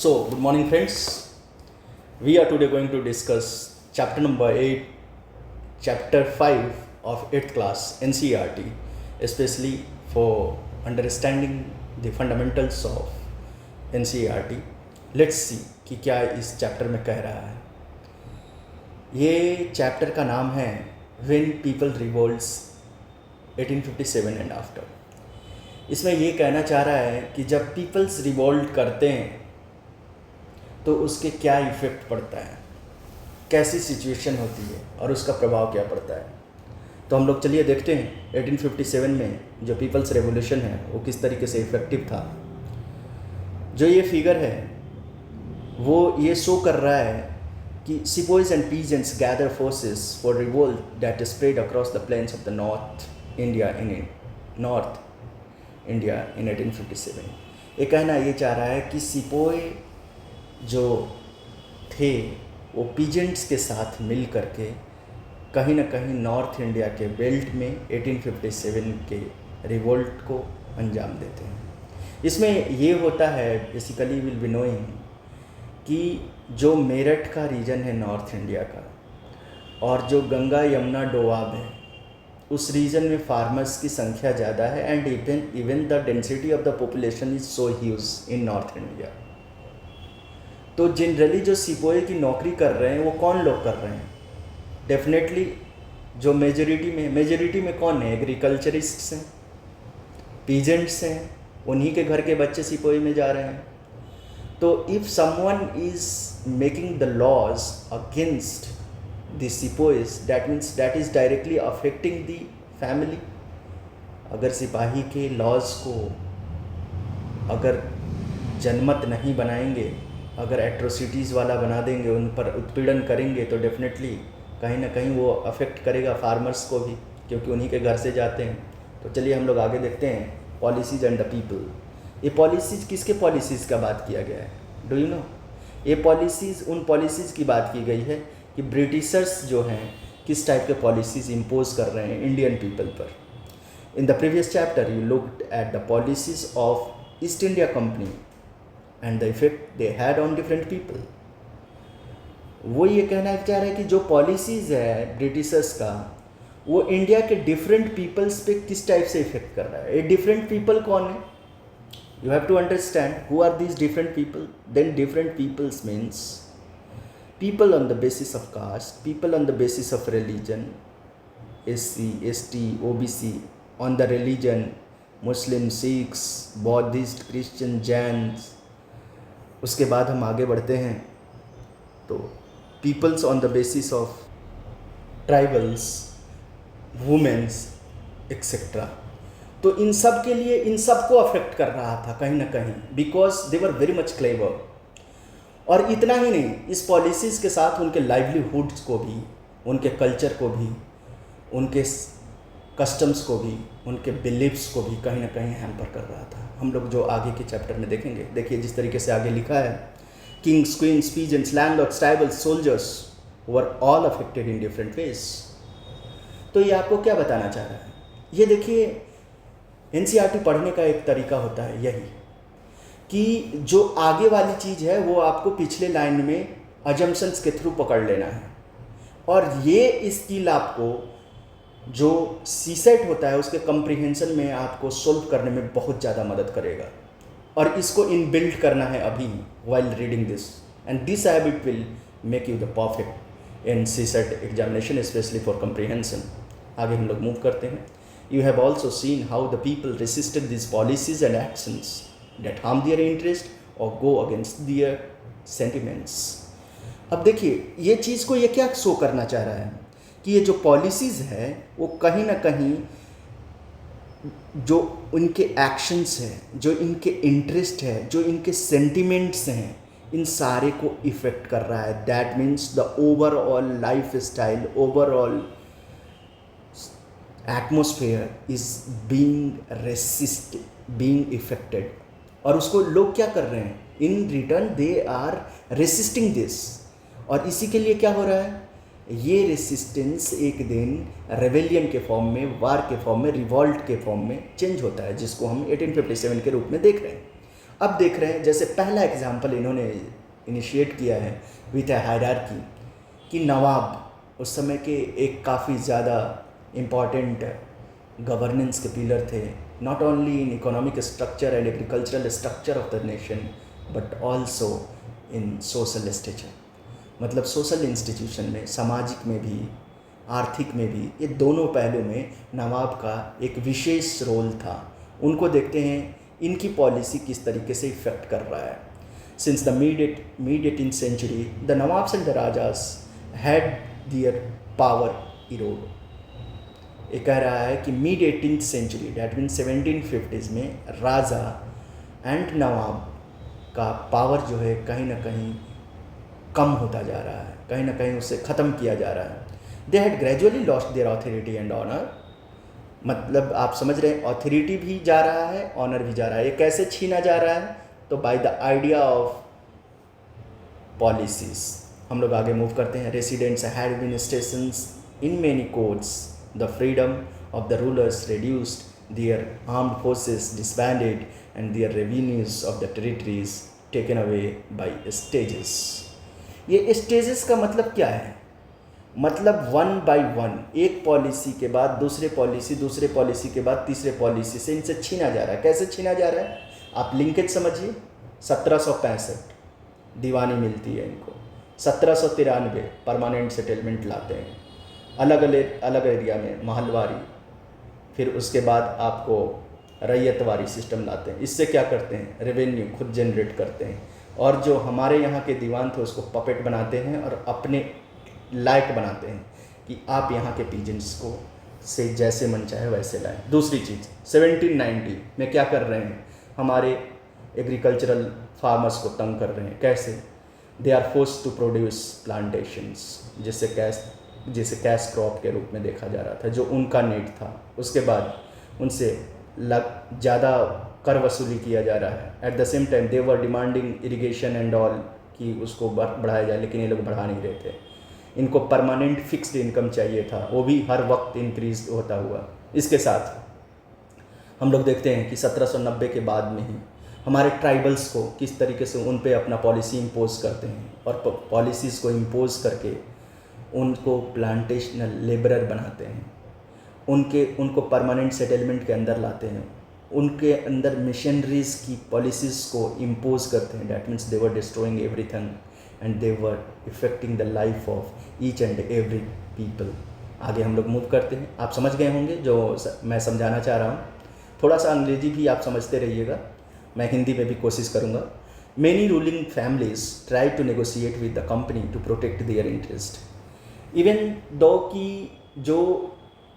So, good morning, friends. We are today going to discuss chapter number 8, chapter 5 of 8th class NCERT, especially for understanding the fundamentals of NCERT. Let's see कि क्या इस chapter में कह रहा है. ये chapter का नाम है When People Revolts 1857 and after. इसमें ये कहना चाह रहा है कि जब पीपल्स रिवोल्ट करते हैं तो उसके क्या इफ़ेक्ट पड़ता है, कैसी सिचुएशन होती है और उसका प्रभाव क्या पड़ता है. तो हम लोग चलिए देखते हैं 1857 में जो पीपल्स रेवोल्यूशन है वो किस तरीके से इफ़ेक्टिव था. जो ये फिगर है वो ये शो कर रहा है कि sepoys and peasants gather forces for revolt that spread across the plains of the north India in 1857. ये कहना ये चाह रहा है कि सिपोई जो थे वो पीजेंट्स के साथ मिल करके कहीं ना कहीं नॉर्थ इंडिया के बेल्ट में 1857 के रिवोल्ट को अंजाम देते हैं. इसमें ये होता है बेसिकली विल बी नोइंग कि जो मेरठ का रीजन है नॉर्थ इंडिया का और जो गंगा यमुना डोआब है उस रीजन में फार्मर्स की संख्या ज़्यादा है and even the density of the population is so huge in north India. तो जनरली जो सिपोई की नौकरी कर रहे हैं वो कौन लोग कर रहे हैं? डेफिनेटली जो मेजोरिटी में कौन है? एग्रीकल्चरिस्ट्स हैं, पीजेंट्स हैं, उन्हीं के घर के बच्चे सिपोई में जा रहे हैं. तो if someone is making the laws against the sepoys that means that is directly affecting the family. अगर सिपाही के लॉज को अगर जनमत नहीं बनाएंगे, अगर एट्रोसिटीज़ वाला बना देंगे, उन पर उत्पीड़न करेंगे तो डेफिनेटली कहीं ना कहीं वो अफेक्ट करेगा फार्मर्स को भी, क्योंकि उन्हीं के घर से जाते हैं. तो चलिए हम लोग आगे देखते हैं पॉलिसीज़ एंड द पीपल. ये पॉलिसीज़ किसके पॉलिसीज़ का बात किया गया है? Do you know? ये पॉलिसीज़ उन पॉलिसीज़ की बात की गई है कि ब्रिटिशर्स जो हैं किस टाइप के पॉलिसीज़ इम्पोज कर रहे हैं इंडियन पीपल पर. In the previous chapter you looked at the policies of east India company and the effect they had on different people. वो ये कहना चाह रहे हैं कि जो पॉलिसीज़ है ब्रिटिशर्स का वो इंडिया के डिफरेंट पीपल्स पे किस टाइप से इफेक्ट कर रहा है. ये डिफरेंट पीपल कौन है? You have to understand who are these different people. Then different peoples means people on the basis of caste, people on the basis of religion, SC, ST, OBC, on the religion, Muslim, Sikhs, Buddhist, Christian, Jains. उसके बाद हम आगे बढ़ते हैं तो peoples on the basis of tribals, womens etcetera. तो इन सब के लिए इन सब को अफेक्ट कर रहा था कहीं ना कहीं because they were very much clever. और इतना ही नहीं, इस पॉलिसीज़ के साथ उनके लाइवलीहुड्स को भी, उनके कल्चर को भी, उनके कस्टम्स को भी, उनके बिलीव्स को भी कहीं ना कहीं हैम्पर कर रहा था. हम लोग जो आगे के चैप्टर में देखेंगे, देखिए जिस तरीके से आगे लिखा है, kings, queens, peasants, landlords, tribals, soldiers were all affected in different ways. तो ये आपको क्या बताना चाह रहा है? ये देखिए एनसीईआरटी पढ़ने का एक तरीका होता है यही कि जो आगे वाली चीज़ है वो आपको पिछले लाइन में अजम्पशंस के थ्रू पकड़ लेना है, और ये स्किल आपको जो सीसेट होता है उसके कम्प्रीहेंशन में आपको सोल्व करने में बहुत ज़्यादा मदद करेगा. और इसको इनबिल्ड करना है अभी while reading this, and this habit will make you the perfect in CSAT examination specially for comprehension. आगे हम लोग मूव करते हैं. You have also seen how the people resisted this policies and actions that harm their interest और go against their sentiments. अब देखिए ये चीज़ को ये क्या शो करना चाह रहा है कि ये जो पॉलिसीज़ है वो कहीं ना कहीं जो उनके एक्शंस हैं, जो इनके इंटरेस्ट है, जो इनके सेंटिमेंट्स हैं, इन सारे को इफ़ेक्ट कर रहा है. That means the overall lifestyle, overall atmosphere is being affected. और उसको लोग क्या कर रहे हैं? In return they are resisting this. और इसी के लिए क्या हो रहा है? ये रेसिस्टेंस एक दिन रेवेलियन के फॉर्म में, वार के फॉर्म में, रिवॉल्ट के फॉर्म में चेंज होता है, जिसको हम 1857 के रूप में देख रहे हैं. अब देख रहे हैं, जैसे पहला एग्जाम्पल इन्होंने इनिशिएट किया है विथ ए हायरार्की, कि नवाब उस समय के एक काफ़ी ज़्यादा इम्पॉर्टेंट गवर्नेंस के पिलर थे, not only in economic structure and agricultural structure of the nation but also in social stature. मतलब सोशल इंस्टीट्यूशन में, सामाजिक में भी, आर्थिक में भी, ये दोनों पहलू में नवाब का एक विशेष रोल था। उनको देखते हैं इनकी पॉलिसी किस तरीके से इफ़ेक्ट कर रहा है। Since the mid 18th century the nawabs and the rajas had their power eroded. ये कह रहा है कि mid 18th century that mean 1750s में राजा एंड नवाब का पावर जो है कहीं ना कहीं कम होता जा रहा है, कहीं ना कहीं उसे ख़त्म किया जा रहा है। They had gradually lost their authority and honour. मतलब आप समझ रहे हैं, ऑथोरिटी भी जा रहा है, ऑनर भी जा रहा है। ये कैसे छीना जा रहा है? तो by the idea of policies. हम लोग आगे मूव करते हैं। Residents had administrations in many courts, the freedom of the rulers reduced, their armed forces disbanded, and their revenues of the territories taken away by stages। ये stages का मतलब क्या है? मतलब 1 by 1, एक पॉलिसी के बाद दूसरे पॉलिसी, दूसरे पॉलिसी के बाद तीसरे पॉलिसी से इनसे छीना जा रहा है। कैसे छीना जा रहा है? आप लिंकेज समझिए। 1765 दीवानी मिलती है इनको, 1793 परमानेंट सेटलमेंट लाते हैं अलग एरिया में, महलवारी। फिर उसके बाद आपको रैयतवारी सिस्टम लाते हैं। इससे क्या करते हैं? रेवेन्यू खुद जनरेट करते हैं, और जो हमारे यहाँ के दीवान थे उसको पपेट बनाते हैं और अपने लायक बनाते हैं कि आप यहाँ के पीजेंट्स को से जैसे मन चाहे वैसे लाएं। दूसरी चीज़, 1790 में क्या कर रहे हैं? हमारे एग्रीकल्चरल फार्मर्स को तंग कर रहे हैं। कैसे? They are forced to produce plantations, जिसे कैश क्रॉप के रूप में देखा जा रहा था, जो उनका नीड था। उसके बाद उनसे ज़्यादा कर वसूली किया जा रहा है। Eight the same time they were demanding irrigation and all कि उसको बढ़ाया जाए, लेकिन ये लोग बढ़ा नहीं रहे थे। इनको परमानेंट फिक्स्ड इनकम चाहिए था, वो भी हर वक्त इंक्रीज होता हुआ। इसके साथ हम लोग देखते हैं कि 1790 के बाद में ही हमारे ट्राइबल्स को किस तरीके से उन पे अपना पॉलिसी इम्पोज करते हैं, और पॉलिसीज़ को इम्पोज करके उनको प्लांटेशनल लेबरर बनाते हैं, उनको परमानेंट सेटलमेंट के अंदर लाते हैं, उनके अंदर मिशनरीज़ की पॉलिसीज़ को इम्पोज करते हैं। That means they were destroying everything and they were affecting the life of each and every people. आगे हम लोग मूव करते हैं। आप समझ गए होंगे जो मैं समझाना चाह रहा हूँ। थोड़ा सा अंग्रेजी भी आप समझते रहिएगा, मैं हिंदी में भी कोशिश करूँगा। Many ruling families tried to negotiate with the company to protect their interest, even though कि जो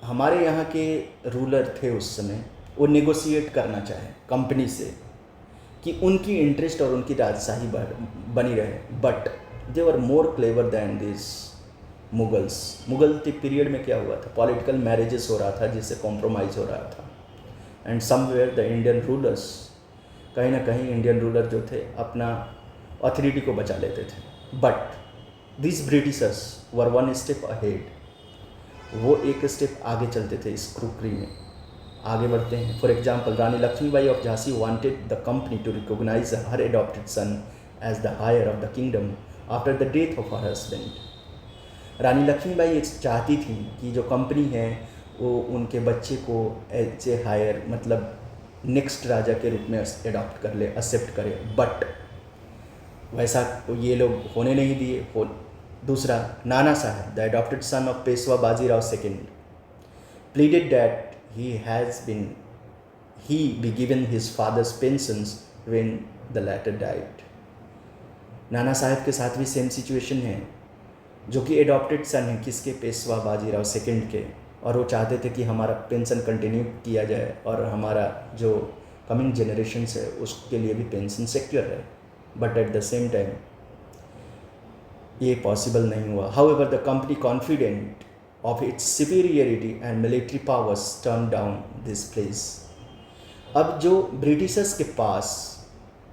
हमारे यहाँ के रूलर थे उस समय, वो नेगोशिएट करना चाहे कंपनी से कि उनकी इंटरेस्ट और उनकी राजशाही बनी रहे, but they were more clever than this Mughals. Mughal period में क्या हुआ था? पॉलिटिकल मैरिजेस हो रहा था जिससे कॉम्प्रोमाइज़ हो रहा था, and somewhere the Indian rulers, कहीं ना कहीं इंडियन रूलर जो थे अपना ऑथोरिटी को बचा लेते थे। But this Britishers were 1 step ahead, वो एक स्टेप आगे चलते थे इस क्रूकरी में। आगे बढ़ते हैं। For example, Rani Lakshmibai of Jhansi wanted the company to recognise her adopted son as the heir of the kingdom after the death of her husband. Rani Lakshmibai चाहती थी कि जो कंपनी है वो उनके बच्चे को एज ए हायर, मतलब नेक्स्ट राजा के रूप में एडॉप्ट कर ले, एक्सेप्ट करे, बट वैसा ये लोग होने नहीं दिए। दूसरा, नाना साहब, the adopted son of Peshwa Bajirao second, pleaded that he be given his father's pensions when the latter died। नाना साहब के साथ भी सेम सिचुएशन है, जो कि एडॉप्टेड सन है किसके? पेशवा बाजीराव सेकेंड के, और वो चाहते थे कि हमारा पेंशन कंटिन्यू किया जाए और हमारा जो कमिंग जनरेशन्स है उसके लिए भी पेंशन सिक्योर है, but at the same time ये पॉसिबल नहीं हुआ। However the company confident of its superiority and military powers turn down this place. अब जो ब्रिटिशर्स के पास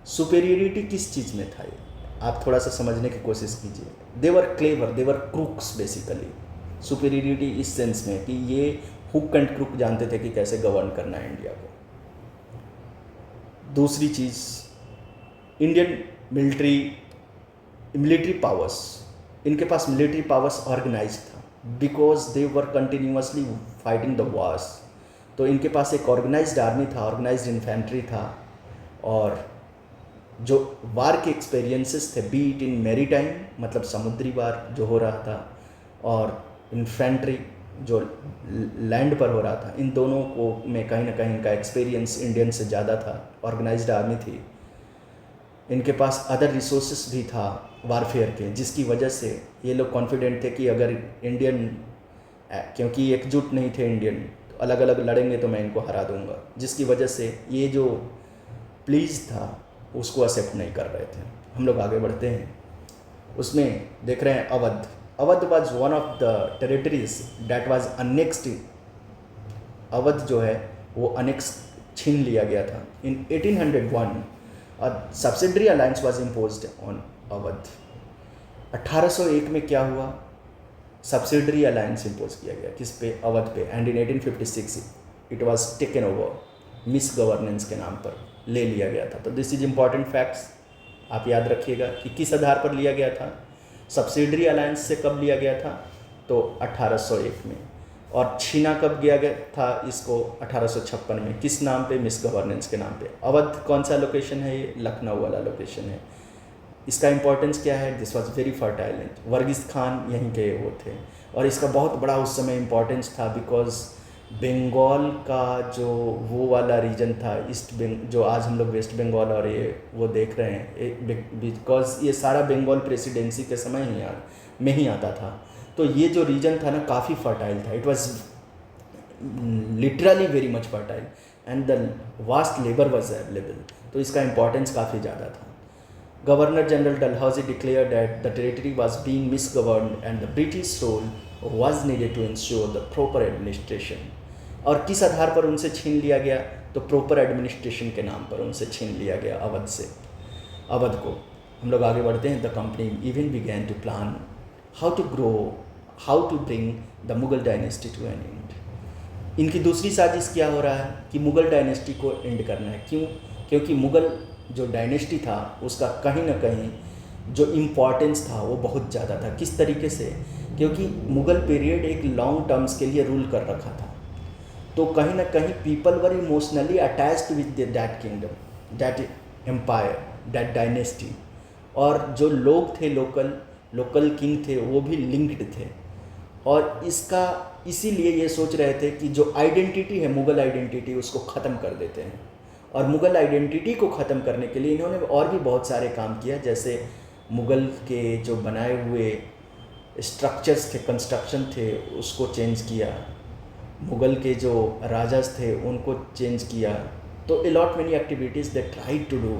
सुपीरियरिटी किस चीज़ में था, ये आप थोड़ा सा समझने की कोशिश कीजिए। दे वर क्लेवर, दे वर क्रूक्स बेसिकली। सुपीरियरिटी इस सेंस में कि ये हुक एंड क्रूक जानते थे कि कैसे गवर्न करना है इंडिया को। दूसरी चीज़, इंडियन मिलिट्री पावर्स, इनके पास मिलिट्री पावर्स ऑर्गेनाइज था because they were continuously fighting the wars. तो इनके पास एक ऑर्गेनाइज्ड आर्मी था, ऑर्गेनाइज्ड इन्फेंट्री था, और जो वार के एक्सपीरियंसेस थे, be it in maritime मतलब समुद्री वार जो हो रहा था, और इन्फेंट्री जो लैंड पर हो रहा था, इन दोनों को में कहीं ना कहीं इनका एक्सपीरियंस इंडियन से ज़्यादा था। ऑर्गेनाइज्ड आर्मी थी, इनके पास अदर रिसोर्सेस भी था वारफेयर के, जिसकी वजह से ये लोग कॉन्फिडेंट थे कि अगर इंडियन, क्योंकि एकजुट नहीं थे इंडियन, तो अलग अलग लड़ेंगे तो मैं इनको हरा दूंगा, जिसकी वजह से ये जो प्लीज था उसको एक्सेप्ट नहीं कर रहे थे। हम लोग आगे बढ़ते हैं, उसमें देख रहे हैं Awadh. Awadh was one of the territories that was annexed. Awadh जो है वो अनेक्स छीन लिया गया था। इन 1801 a subsidiary alliance was imposed on Awadh. 1801 में क्या हुआ, सब्सिडरी अलायंस इम्पोज किया गया किस पे, अवध पे। And in 1856 it was taken over, miss governance के नाम पर ले लिया गया था। तो दिस इज इम्पॉर्टेंट फैक्ट्स, आप याद रखिएगा कि किस आधार पर लिया गया था। सब्सिडरी अलायंस से कब लिया गया था, तो 1801 में। और छीना कब गया गया था इसको, 1856 में। किस नाम पे, मिस गवर्नेंस के नाम पे। अवध कौन सा लोकेशन है, ये लखनऊ वाला लोकेशन है। इसका इंपॉर्टेंस क्या है, this was very fertile land. Varghese Khan यहीं के वो थे, और इसका बहुत बड़ा उस समय इम्पोर्टेंस था बिकॉज बंगाल का जो वो वाला रीजन था, जो आज हम लोग वेस्ट बंगाल और ये वो देख रहे हैं, बिकॉज ये सारा बंगाल प्रेसिडेंसी के समय में ही आता था। तो ये जो रीजन था ना, काफ़ी फर्टाइल था। It was literally very much fertile and the vast labour was available. तो इसका इंपॉर्टेंस काफ़ी ज़्यादा था। Governor general Dalhousie declared that the territory was being misgoverned and the British role was needed to ensure the proper administration। और किस आधार पर उनसे छीन लिया गया, तो प्रॉपर एडमिनिस्ट्रेशन के नाम पर उनसे छीन लिया गया अवध से, अवध को। हम लोग आगे बढ़ते हैं। The company even began to plan how to grow, how to bring the Mughal dynasty to an end. इनकी दूसरी साजिश क्या हो रहा है कि मुगल डायनेस्टी को एंड करना है। क्यों, क्योंकि मुगल जो डायनेस्टी था उसका कहीं ना कहीं जो इम्पॉर्टेंस था वो बहुत ज़्यादा था। किस तरीके से, क्योंकि मुगल पीरियड एक लॉन्ग टर्म्स के लिए रूल कर रखा था। तो कहीं ना कहीं people were emotionally attached with that kingdom, that empire, that dynasty. और जो लोग थे, लोकल किंग थे, वो भी लिंक्ड थे। और इसका इसीलिए ये सोच रहे थे कि जो आइडेंटिटी है, मुगल आइडेंटिटी, उसको ख़त्म कर देते हैं। और मुग़ल आइडेंटिटी को ख़त्म करने के लिए इन्होंने और भी बहुत सारे काम किया, जैसे मुग़ल के जो बनाए हुए स्ट्रक्चर्स थे, कंस्ट्रक्शन थे, उसको चेंज किया। मुग़ल के जो राजास थे उनको चेंज किया। तो a lot many activities they try to do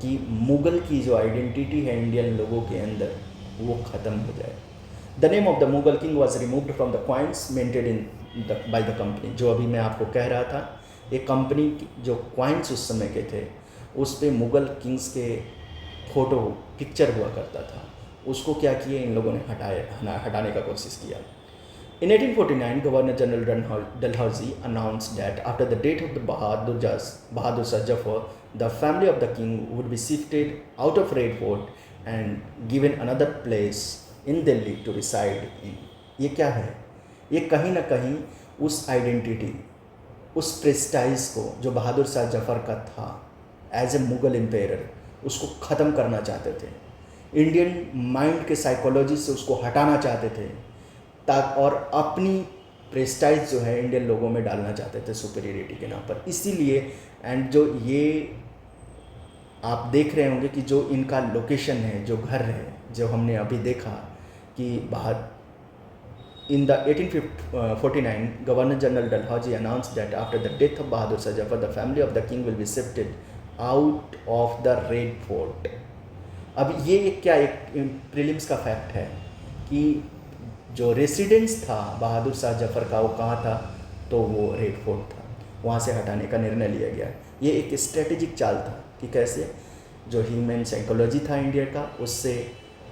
कि मुग़ल की जो आइडेंटिटी है इंडियन लोगों के अंदर वो ख़त्म हो जाए। The name of the Mughal king was removed from the coins minted in by the company. जो अभी मैं आपको कह रहा था, एक कंपनी जो क्वाइंस उस समय के थे, उस पे मुग़ल किंग्स के फ़ोटो पिक्चर हुआ करता था, उसको क्या किए इन लोगों ने हटाने का कोशिश किया। In 1849 governor general Dalhousie announced that after the death of the Bahadur Shah Zafar, the family of the king would be shifted out of Red Fort and given another place in Delhi to reside in. ये क्या है, ये कहीं ना कहीं उस identity, उस prestige को जो बहादुर शाह जफ़र का था एज ए मुग़ल एम्पायर, उसको ख़त्म करना चाहते थे। इंडियन माइंड के साइकोलॉजी से उसको हटाना चाहते थे, और अपनी प्रेस्टाइज जो है इंडियन लोगों में डालना चाहते थे सुपीरियरिटी के नाम पर। इसीलिए एंड जो ये आप देख रहे होंगे कि जो इनका लोकेशन है, जो घर है, जो हमने अभी देखा कि In the 1849, Governor General Dalhousie announced that after the death of Bahadur Shah Jafar, the family of the king will be shifted out of the Red Fort। अब ये एक प्रीलिम्स का फैक्ट है कि जो रेसिडेंस था बहादुर शाह जफर का, वो कहाँ था, तो वो रेड फोर्ट था। वहाँ से हटाने का निर्णय लिया गया। ये एक स्ट्रेटेजिक चाल था कि कैसे जो ह्यूमन साइकोलॉजी था इंडिया का, उससे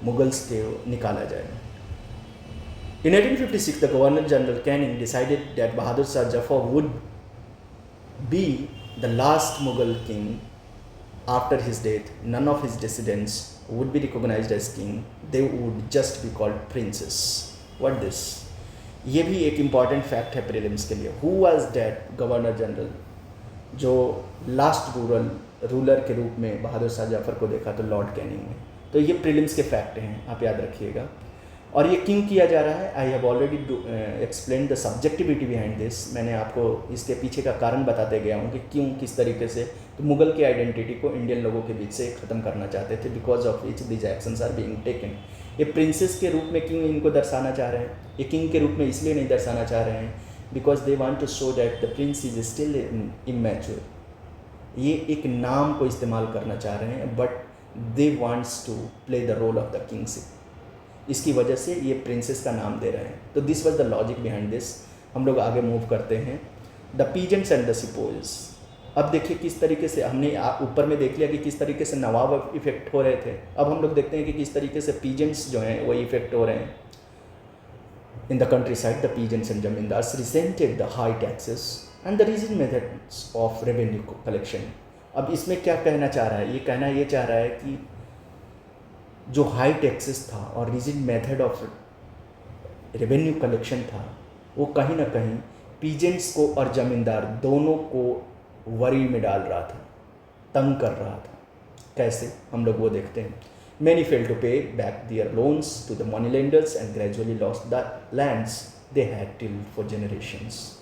मुगल्स के निकाला जाए। In 1856, the Governor General Canning decided that Bahadur Shah Jafar would be the last Mughal king after his death, none of his descendants would be recognized as king. They would just be called princes. What this? ये भी एक important fact है prelims के लिए. Who was that governor general जो last ruler के रूप में बहादुर शाह जफर को देखा तो लॉर्ड कैनिंग ने. तो ये प्रीलिम्स के फैक्ट हैं, आप याद रखिएगा. और ये क्यों किया जा रहा है? I have already explain the subjectivity behind this. मैंने आपको इसके पीछे का कारण बताते गया हूँ कि क्यों, किस तरीके से तो मुगल की आइडेंटिटी को इंडियन लोगों के बीच से ख़त्म करना चाहते थे. Because of which these actions are being taken. ये प्रिंसेस के रूप में क्यों इनको दर्शाना चाह रहे हैं? ये किंग के रूप में इसलिए नहीं दर्शाना चाह रहे हैं because they want to show that the prince is still immature. ये एक नाम को इस्तेमाल करना चाह रहे हैं, but they wants to play the role of the kingship. इसकी वजह से ये प्रिंसेस का नाम दे रहे हैं. तो this was the logic behind this. हम लोग आगे मूव करते हैं. The peasants and the sepoys. अब देखिए किस तरीके से हमने ऊपर में देख लिया कि किस तरीके से नवाब इफेक्ट हो रहे थे. अब हम लोग देखते हैं कि किस तरीके से पीजेंट्स जो हैं वो इफेक्ट हो रहे हैं. In the countryside the peasants and zamindars resented the high taxes and the rigid methods of revenue collection. अब इसमें क्या कहना चाह रहा है? ये कहना ये चाह रहा है कि जो हाई टैक्सेस था और rigid method of revenue collection था वो कहीं ना कहीं पीजेंट्स को और ज़मींदार दोनों को वरी में डाल रहा था, तंग कर रहा था. कैसे? हम लोग वो देखते हैं. Many fail to pay back their loans to the moneylenders and gradually lost the lands they had till for generations.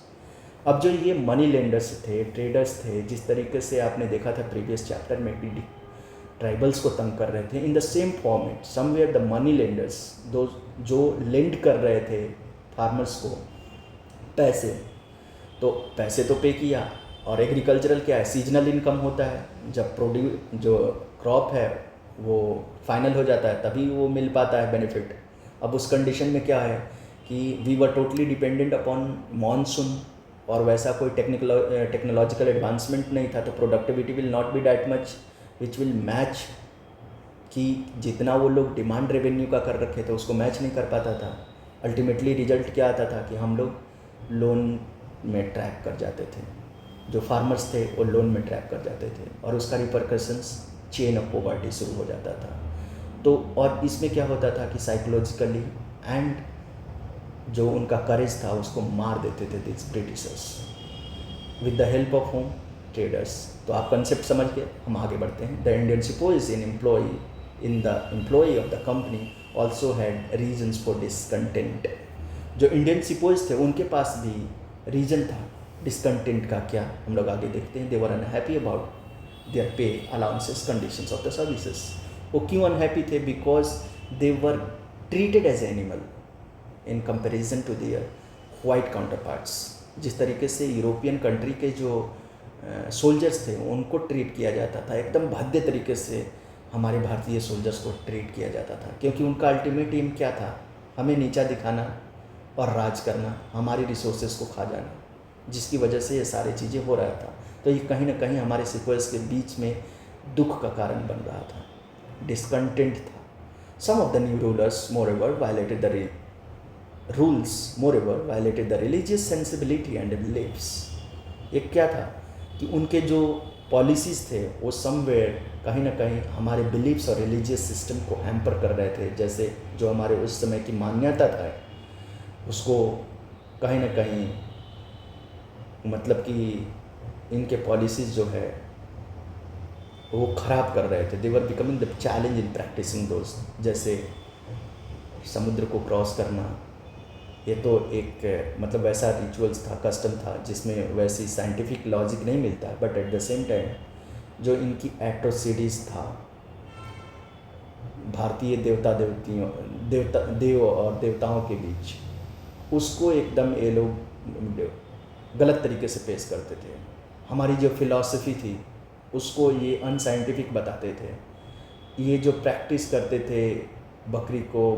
अब जो ये मनी लेंडर्स थे, ट्रेडर्स थे, जिस तरीके से आपने देखा था प्रीवियस चैप्टर में भी ट्राइबल्स को तंग कर रहे थे, in the same format somewhere the money lenders, दो जो लेंड कर रहे थे फार्मर्स को पैसे, तो पैसे तो पे किया. और एग्रीकल्चरल क्या है? सीजनल इनकम होता है. जब जो क्रॉप है वो फाइनल हो जाता है तभी वो मिल पाता है बेनिफिट. अब उस कंडीशन में क्या है कि we were totally dependent upon monsoon और वैसा कोई टेक्नोलॉजिकल एडवांसमेंट नहीं था. तो productivity will not be that much which will match, कि जितना वो लोग डिमांड रेवेन्यू का कर रखे थे उसको मैच नहीं कर पाता था. अल्टीमेटली रिजल्ट क्या आता था कि हम लोग लोन में ट्रैक कर जाते थे. जो फार्मर्स थे वो लोन में ट्रैक कर जाते थे और उसका रिपरकशंस चेन ऑफ पॉवर्टी शुरू हो जाता था. तो और इसमें क्या होता था कि साइकोलॉजिकली एंड जो उनका करेज था उसको मार देते थे this Britishers with the help of home traders. तो आप कंसेप्ट समझ के हम आगे बढ़ते हैं. The Indian sepoys in the employee of the company also had reasons for discontent. जो इंडियन सिपोज थे उनके पास भी रीजन था डिसकंटेंट का. क्या? हम लोग आगे देखते हैं. They were unhappy about their pay allowances conditions of the services. वो क्यों अनहैप्पी थे? Because they were treated as animal in comparison to their white counterparts. जिस तरीके से यूरोपियन कंट्री के जो सोल्जर्स थे उनको ट्रीट किया जाता था एकदम भद्दे तरीके से हमारे भारतीय सोल्जर्स को ट्रीट किया जाता था. क्योंकि उनका अल्टीमेट एम क्या था? हमें नीचा दिखाना और राज करना, हमारी रिसोर्सेज को खा जाना, जिसकी वजह से ये सारी चीज़ें हो रहा था. तो ये कहीं ना कहीं हमारे सिक्वेंस के बीच में दुख का कारण बन रहा था, डिसकंटेंट था. Some of the new rulers moreover violated the religious sensibility and beliefs. एक क्या था कि उनके जो पॉलिसीज़ थे वो समवेयर कहीं ना कहीं हमारे बिलीफ्स और रिलीजियस सिस्टम को हैम्पर कर रहे थे. जैसे जो हमारे उस समय की मान्यता था उसको कहीं ना कहीं मतलब कि इनके पॉलिसीज़ जो है वो ख़राब कर रहे थे. They were becoming the challenge in practising those. जैसे समुद्र को क्रॉस करना, ये तो एक मतलब वैसा रिचुअल्स था, कस्टम था जिसमें वैसी साइंटिफिक लॉजिक नहीं मिलता. But at the same time जो इनकी एट्रोसिटीज़ था भारतीय देव और देवताओं के बीच, उसको एकदम ये लोग गलत तरीके से पेश करते थे. हमारी जो फिलॉसफी थी उसको ये अनसाइंटिफिक बताते थे. ये जो प्रैक्टिस करते थे बकरी को,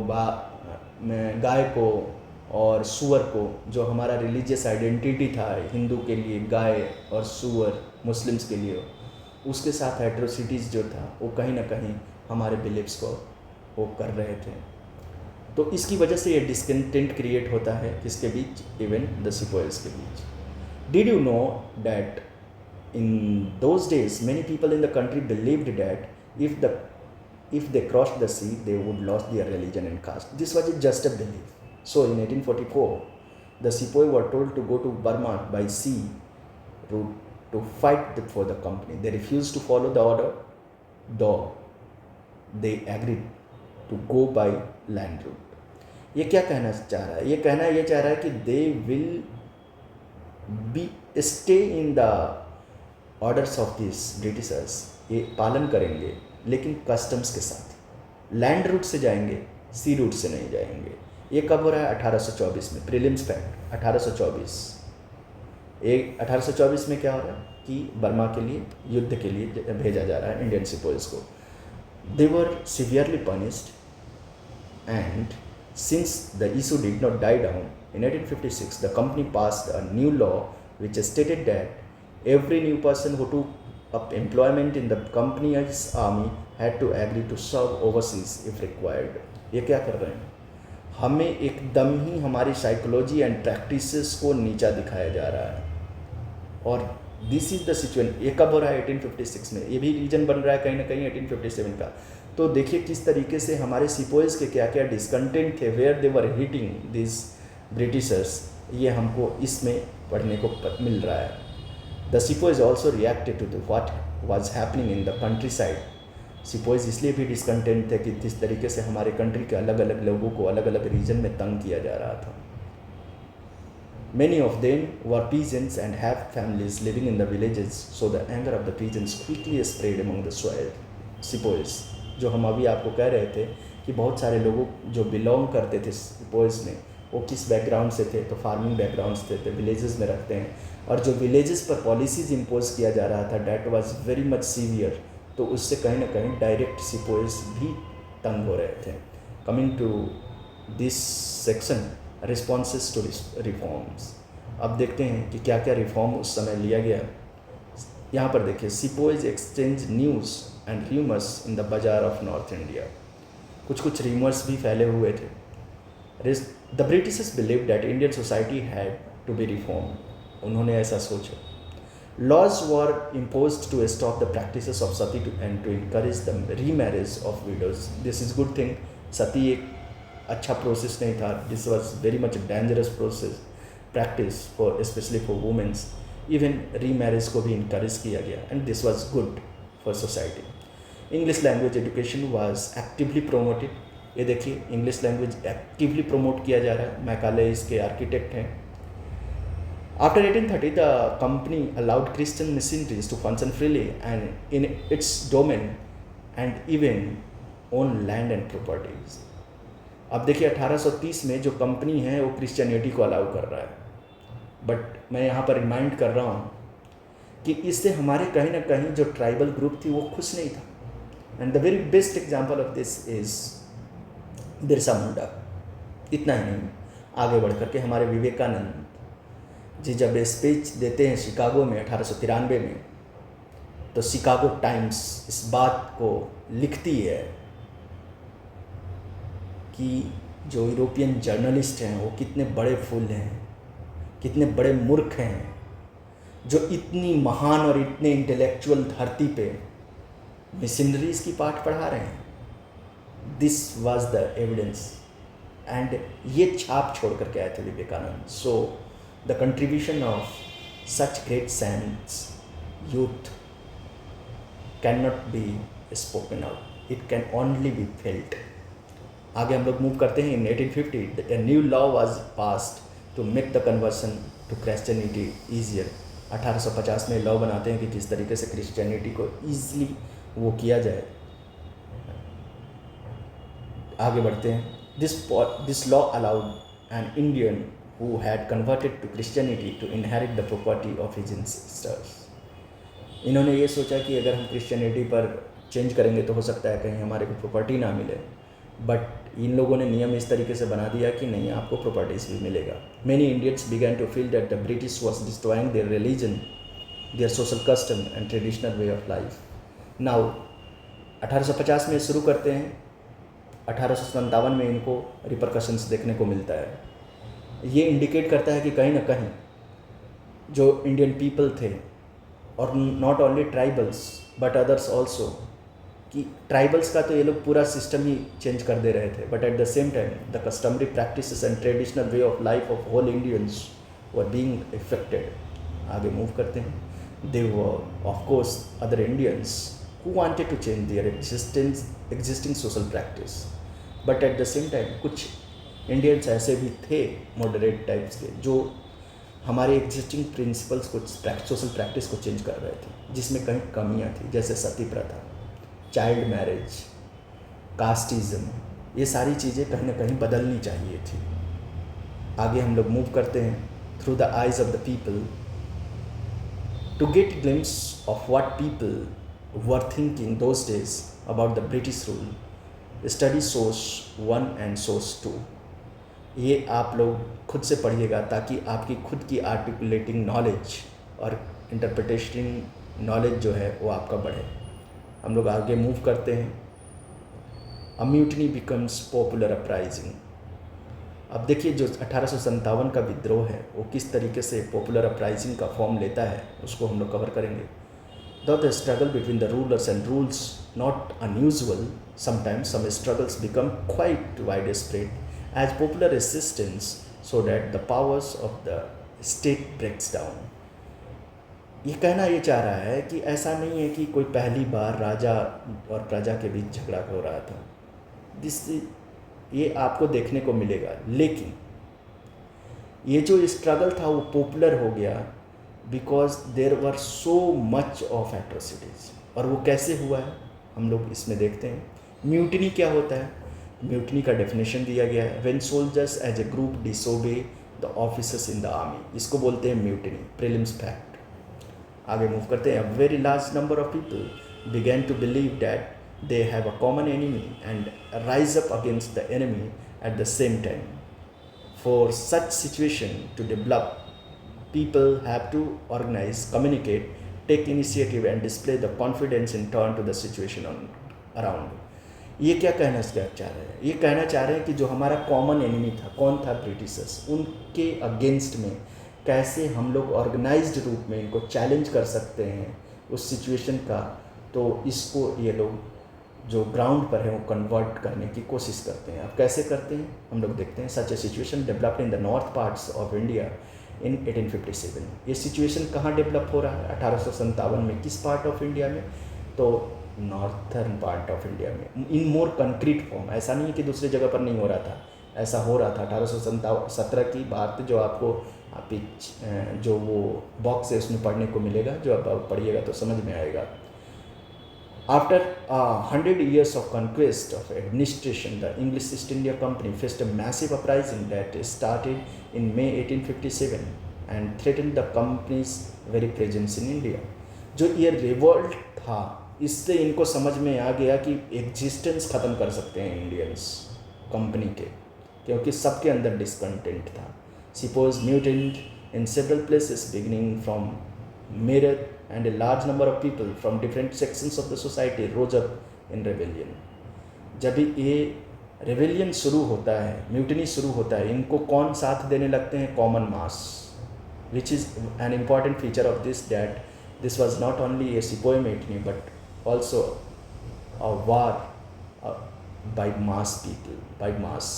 गाय को और सूअर को, जो हमारा रिलीजियस आइडेंटिटी था हिंदू के लिए गाय और सूअर, मुस्लिम्स के लिए, उसके साथ एट्रोसिटीज़ जो था वो कहीं ना कहीं हमारे बिलीव्स को वो कर रहे थे. तो इसकी वजह से ये डिसकंटेंट क्रिएट होता है किसके बीच? इवन द सिपोइस के बीच. Did you know that In those days, many people in the country believed that if they crossed the sea, they would lose their religion and caste. This was just a belief. So in 1844, the sepoy were told to go to Burma by sea route to fight for the company. They refused to follow the order, though they agreed to go by land route. ये क्या कहना चाह रहा है? ये चाह रहा है कि they will be stay in the orders of these Britishers. ये पालन करेंगे लेकिन कस्टम्स के साथ, लैंड रूट से जाएंगे, सी रूट से नहीं जाएंगे. ये कब हो रहा है? 1824 में. Prelims fact 1824. 1824 में क्या हो रहा है कि बर्मा के लिए युद्ध के लिए भेजा जा रहा है इंडियन सिपोइज को. They were severely punished and since the issue did not die down, in 1856 the company passed a new law which stated that every new person who took up employment in the company's army had to agree to serve overseas if required. ये क्या कर रहे हैं? हमें एकदम ही हमारी psychology and practices को नीचा दिखाया जा रहा है. और दिस इज़ द सिचुएशन. ये कब हो रहा है? 1856 में. ये भी रीजन बन रहा है कहीं ना कहीं 1857 का. तो देखिए किस तरीके से हमारे सिपोइज के क्या क्या डिसकंटेंट थे, where they were hitting this Britishers. ये हमको इसमें पढ़ने को मिल रहा है. The sepoys also reacted to what was happening in the countryside. Sepoys इसलिए भी डिसकंटेंट थे कि किस तरीके से हमारे कंट्री के अलग अलग लोगों को अलग अलग रीजन में तंग किया जा रहा था. Many of them were peasants and have families living in the villages, so the anger of the peasants quickly spread among the sepoys. जो हम अभी आपको कह रहे थे कि बहुत सारे लोगों जो बिलोंग करते थे sepoys में, वो किस बैकग्राउंड से थे? तो फार्मिंग बैकग्राउंड से थे, विलेजेस में रखते हैं. और जो विलेजेस पर पॉलिसीज़ इम्पोज किया जा रहा था, that was very much severe. तो उससे कहीं ना कहीं डायरेक्ट सिपोइज भी तंग हो रहे थे. Coming to this section, responses to reforms. अब देखते हैं कि क्या क्या रिफॉर्म उस समय लिया गया. यहाँ पर देखिए, sepoys exchange news and rumours in the bazaar of north India. कुछ कुछ र्यूमर्स भी फैले हुए थे. The Britishers believe that Indian society had to be reform. उन्होंने ऐसा सोचा. Laws were imposed to stop the practices of sati and to encourage the remarriage of widows. This is good thing. Sati एक अच्छा प्रोसेस नहीं था. This was very much dangerous process practice for specially for women's. Even remarriage को भी encourage किया गया and this was good for society. English language education was actively promoted. ये देखिए, इंग्लिश लैंग्वेज एक्टिवली प्रमोट किया जा रहा है. मैकाले इसके आर्किटेक्ट हैं. After 1830 the company allowed Christian missionaries to function freely and in its domain and even own land and properties. अब देखिए 1830 में जो कंपनी है वो क्रिश्चियनिटी को अलाउ कर रहा है. बट मैं यहाँ पर रिमाइंड कर रहा हूँ कि इससे हमारे कहीं ना कहीं जो ट्राइबल ग्रुप थी वो खुश नहीं था. And the very best example of this is Birsa Munda. इतना ही नहीं, आगे बढ़ कर के हमारे विवेकानंद जी जब स्पीच देते हैं शिकागो में 1893 में, तो शिकागो टाइम्स इस बात को लिखती है कि जो यूरोपियन जर्नलिस्ट हैं वो कितने बड़े फूल हैं, कितने बड़े मूर्ख हैं, जो इतनी महान और इतने इंटेलेक्चुअल धरती पे मिशनरीज की पाठ पढ़ा रहे हैं. This was the evidence. And ये छाप छोड़ कर के आए थे Vivekananda. So the contribution of such great saints youth can not be spoken out, it can only be felt. आगे हम लोग मूव करते हैं. इन 1850 a new law was passed to make the conversion to Christianity easier. 1850 में law बनाते हैं कि किस तरीके से क्रिश्चियनिटी को ईजिली वो किया जाए. आगे बढ़ते हैं. This law allowed an Indian who had converted to Christianity to inherit the property of his ancestors. इन्होंने ये सोचा कि अगर हम क्रिश्चियनिटी पर चेंज करेंगे तो हो सकता है कहीं हमारे को प्रॉपर्टी ना मिले. बट इन लोगों ने नियम इस तरीके से बना दिया कि नहीं, आपको प्रॉपर्टीज भी मिलेगा. Many Indians began to feel that the British was destroying their religion, their social custom and traditional way of life. Now 1850 में शुरू करते हैं. 1857 में इनको रिपरकशंस देखने को मिलता है. ये इंडिकेट करता है कि कहीं ना कहीं जो इंडियन पीपल थे और not only tribals but others also, कि ट्राइबल्स का तो ये लोग पूरा सिस्टम ही चेंज कर दे रहे थे, but at the same time the customary practices and traditional way of life of whole Indians were being affected. आगे मूव करते हैं। They were of course other Indians who wanted to change their existing social practice, but at the same time कुछ Indians ऐसे भी थे moderate types के जो हमारे एग्जिस्टिंग प्रिंसिपल्स को, सोशल प्रैक्टिस को चेंज कर रहे थे, जिसमें कहीं कमियां थी, जैसे सती प्रथा, चाइल्ड मैरिज, कास्टिज्म, ये सारी चीज़ें कहीं ना कहीं बदलनी चाहिए थी। आगे हम लोग मूव करते हैं। Through the eyes of the people to get glimpse of what people were thinking those days about the British rule, study source 1 and source 2। ये आप लोग खुद से पढ़िएगा ताकि आपकी खुद की आर्टिकुलेटिंग नॉलेज और इंटरप्रिटेशन नॉलेज जो है वो आपका बढ़े। हम लोग आगे मूव करते हैं। अ म्यूटनी बिकम्स पॉपुलर अपराइजिंग। अब देखिए जो 1857 का विद्रोह है वो किस तरीके से पॉपुलर अपराइजिंग का फॉर्म लेता है, उसको हम लोग कवर करेंगे। Though the struggle between the rulers and rules not unusual, sometimes some struggles become quite widespread as popular resistance so that the powers of the state breaks down। ये कहना ये चाह रहा है कि ऐसा नहीं है कि कोई पहली बार राजा और प्रजा के बीच झगड़ा हो रहा था, ये आपको देखने को मिलेगा, लेकिन ये जो स्ट्रगल था वो पॉपुलर हो गया because there were so much of atrocities. और वो कैसे हुआ है हम लोग इसमें देखते हैं। म्यूटनी क्या होता है? म्यूटनी का डेफिनेशन दिया गया है, when soldiers as a group disobey the officers in the army, इसको बोलते हैं म्यूटनी। Prelims fact. आगे मूव करते हैं। A very large number of people began to believe that they have a common enemy and rise up against the enemy at the same time. For such situation to develop, people have to organize, communicate, take initiative and display the confidence in turn to the situation around. ये क्या कहना चाह रहे हैं? ये कहना चाह रहे हैं कि जो हमारा कॉमन एनिमी था, कौन था? ब्रिटिशर्स। उनके अगेंस्ट में कैसे हम लोग ऑर्गेनाइज्ड रूप में इनको चैलेंज कर सकते हैं उस सिचुएशन का, तो इसको ये लोग जो ग्राउंड पर है वो कन्वर्ट करने की कोशिश करते हैं। अब कैसे करते हैं हम लोग देखते हैं। Such a situation developed in the north parts of India in 1857। ये सिचुएशन कहाँ डेवलप हो रहा है? 1857 में। किस पार्ट ऑफ इंडिया में? तो नॉर्थर्न पार्ट ऑफ इंडिया में, इन मोर कंक्रीट फॉर्म। ऐसा नहीं है कि दूसरी जगह पर नहीं हो रहा था, ऐसा हो रहा था। 1817 की बात जो आपको जो वो बॉक्स है उसमें पढ़ने को मिलेगा, जो आप पढ़िएगा तो समझ में आएगा। After 100 years of conquest of administration, the English East India Company faced a massive uprising that started in May 1857 and threatened the company's very presence in India. जो ये रिवॉल्ट था, इससे इनको समझ में आ गया कि एग्जिस्टेंस ख़त्म कर सकते हैं इंडियंस कंपनी के, क्योंकि सबके अंदर डिसकंटेंट था। Suppose mutant in several places beginning from Meerut, and a large number of people from different sections of the society rose up in rebellion। जब ये रेवेलियन शुरू होता है, म्यूटनी शुरू होता है, इनको कौन साथ देने लगते हैं? Common mass, which is an important feature of this that this was not only a sepoy mutiny but also a war by mass people, by mass.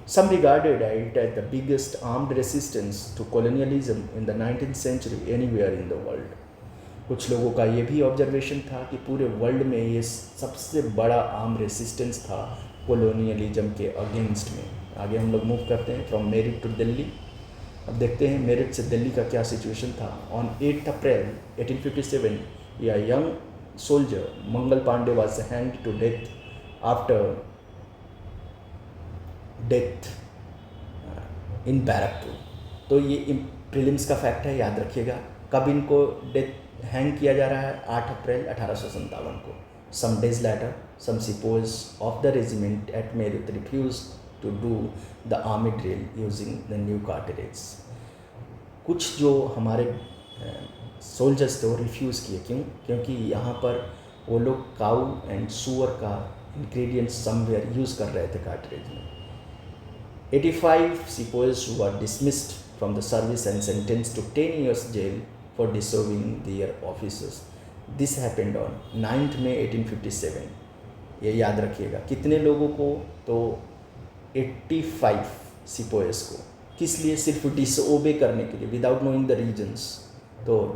Some regarded it as the biggest armed resistance to colonialism in the 19th century anywhere in the world। कुछ लोगों का ये भी observation था कि पूरे world में ये सबसे बड़ा आर्म रेसिस्टेंस था कॉलोनियलिज्म के अगेंस्ट में। आगे हम लोग मूव करते हैं फ्रॉम मेरठ टू दिल्ली। अब देखते हैं मेरठ से दिल्ली का क्या सिचुएशन था। ऑन 8 अप्रैल 1857 या young soldier Mangal Pandey was hanged to death after death in Barrackpore. तो ये प्रीलिम्स का फैक्ट है, याद रखिएगा। कब इनको डेथ हैंग किया जा रहा है? 8 अप्रैल 1857 को। Some days later some sepoys of the regiment at Meerut refuse to do the army drill using the new cartilage. कुछ जो हमारे सोल्जर्स थे वो रिफ्यूज़ किए। क्यों? क्योंकि यहाँ पर वो लोग काऊ एंड सुअर का इंग्रेडिएंट्स समवेयर यूज़ कर रहे थे कार्टिलेज में। 85 sepoys were dismissed from the service and sentenced to 10 years jail for disobeying their officers. This happened on 9th May 1857. ये याद रखिएगा। कितने लोगों को? तो 85 सिपोयस को। किस लिए? सिर्फ डिसओबे करने के लिए, विदाउट नोइंग द रीजन्स। तो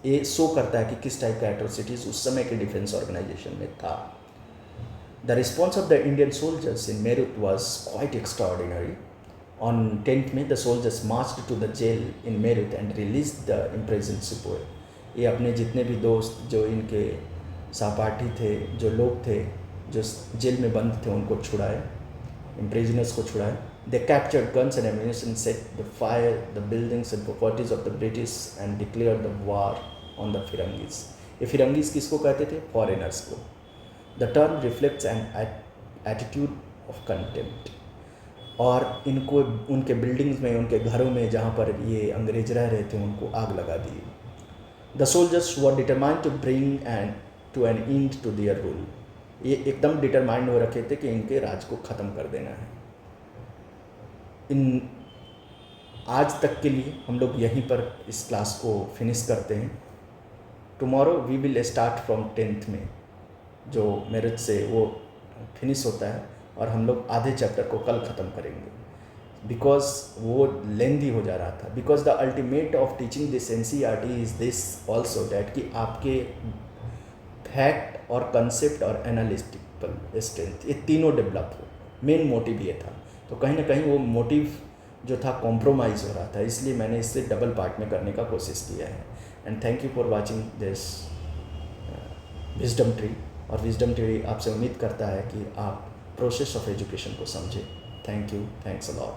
ये शो करता है कि किस टाइप का एट्रोसिटीज़ उस समय के डिफेंस ऑर्गेनाइजेशन में था। The response of the Indian soldiers in Meerut was quite extraordinary. On 10th May, the soldiers marched to the jail in Meerut and released the imprisoned sepoy. ये अपने जितने भी दोस्त, जो इनके सहपाठी थे, जो लोग थे, जो जेल में बंद थे, उनको छुड़ाए, imprisoners को छुड़ाए. They captured guns and ammunition, set the fire the buildings and properties of the British and declared the war on the Firangis. ये फिरंगीज किसको कहते थे? Foreigners को. The term reflects an attitude of contempt. और इनको उनके बिल्डिंग्स में, उनके घरों में जहाँ पर ये अंग्रेज रह रहे थे, उनको आग लगा दी। The soldiers were determined to bring to an end to their rule. ये एकदम डिटरमाइंड हो रखे थे कि इनके राज को ख़त्म कर देना है। इन आज तक के लिए हम लोग यहीं पर इस क्लास को फिनिश करते हैं। Tomorrow we will start from 10th में, जो मेरठ से वो फिनिश होता है, और हम लोग आधे चैप्टर को कल ख़त्म करेंगे, बिकॉज वो लेंदी हो जा रहा था। Because the ultimate of teaching this NCERT is this also that कि आपके फैक्ट और कंसेप्ट और एनालिटिकल स्ट्रेंथ, ये तीनों डेवलप हो। मेन मोटिव ये था। तो कहीं ना कहीं वो मोटिव जो था कॉम्प्रोमाइज़ हो रहा था, इसलिए मैंने इससे डबल पार्ट में करने का कोशिश किया है। And thank you for watching this wisdom tree. और विजडम ट्री आपसे उम्मीद करता है कि आप प्रोसेस ऑफ एजुकेशन को समझे। Thank you, thanks a lot.